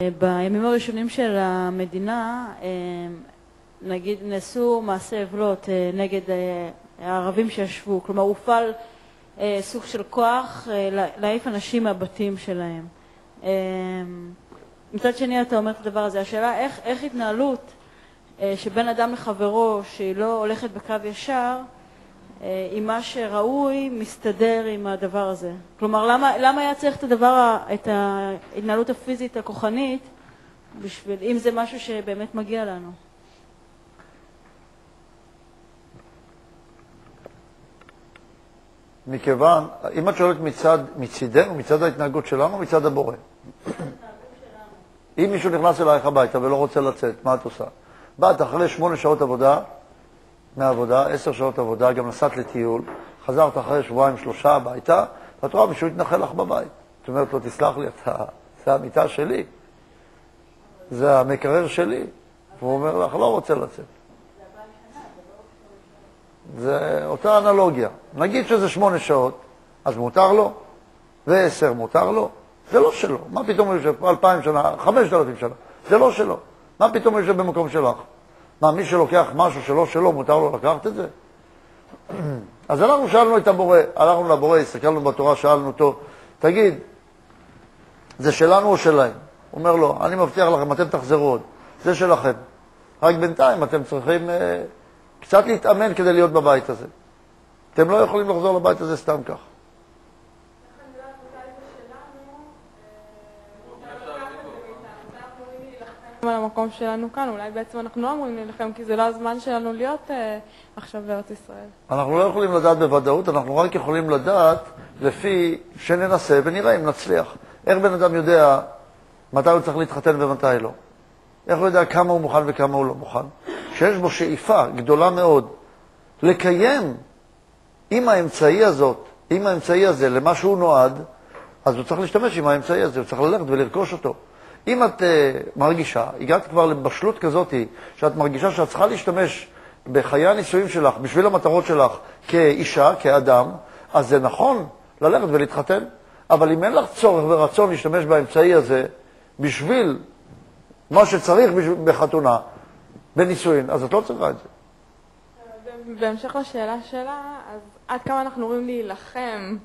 בימים הראשונים של המדינה, נגיד, נעשו מעשי עוולות נגד הערבים שישבו, כלומר הופעל סוג של כוח להעיף אנשים מהבתים שלהם. מצד שני אתה אומר את הדבר הזה, השאלה איך התנהלות שבין אדם לחברו שהיא לא הולכת בקו ישר, עם מה שראוי מסתדר עם הדבר הזה. כלומר, למה היה צריך את ההתנהלות הפיזית הכוחנית, אם זה משהו שבאמת מגיע לנו? מכיוון, אם את שואלת מצידנו, מצד ההתנהגות שלנו, מצד הבורא. אם מישהו נכנס אלייך הביתה ולא רוצה לצאת, מה את עושה? באת אחרי 8 שעות עבודה, מהעבודה, 10 שעות עבודה, גם נסעת לטיול, חזרת אחרי 2-3 הביתה, ואת רואה מישהו התנחל לך בבית. זאת אומרת לו, תסלח לי, זה המיטה שלי, זה המקרר שלי. והוא אומר לך, לא רוצה לצאת. זה אותה אנלוגיה. נגיד שזה 8 שעות, אז מותר לו, ו10 מותר לו, זה לא שלו. מה פתאום הוא יושב פה 2,000 שנה, 5,000 שנה? זה לא שלו. מה פתאום הוא יושב במקום שלך? מה, מי שלוקח משהו שלא שלו, מותר לו לקחת את זה? אז אנחנו שאלנו את הבורא, הלכנו לבורא, הסתכלנו בתורה, שאלנו אותו, תגיד, זה שלנו או שלהם? הוא אומר לו, אני מבטיח לכם, אתם תחזרו עוד, זה שלכם. רק בינתיים אתם צריכים קצת להתאמן כדי להיות בבית הזה. אתם לא יכולים לחזור לבית הזה סתם כך. על המקום שלנו כאן, אולי בעצם אנחנו לא אמורים להילחם, כי זה לא הזמן שלנו להיות עכשיו בארץ ישראל. אנחנו לא יכולים לדעת בוודאות, אנחנו רק יכולים לדעת לפי שננסה ונראה אם נצליח. איך בן אדם יודע מתי הוא צריך להתחתן ומתי לא? איך הוא יודע כמה הוא מוכן וכמה הוא לא מוכן? שיש בו שאיפה גדולה מאוד לקיים עם האמצעי הזה למה שהוא נועד, אז הוא צריך להשתמש עם האמצעי הזה, הוא צריך ללכת ולרכוש אותו. אם את מרגישה, הגעת כבר לבשלות כזאת, שאת מרגישה שאת צריכה להשתמש בחיי הנישואים שלך, בשביל המטרות שלך, כאישה, כאדם, אז זה נכון ללכת ולהתחתן. אבל אם אין לך צורך ורצון להשתמש באמצעי הזה, בשביל מה שצריך בחתונה, בנישואים, אז את לא צריכה את זה. בהמשך לשאלה שלה, אז עד כמה אנחנו רואים להילחם,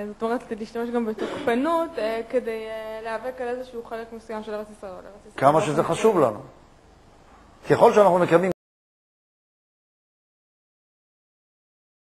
זאת אומרת, להשתמש גם בתוקפנות כדי להיאבק על איזשהו חלק מסוים של ארץ ישראל. כמה שזה חשוב לנו. ככל שאנחנו מקיימים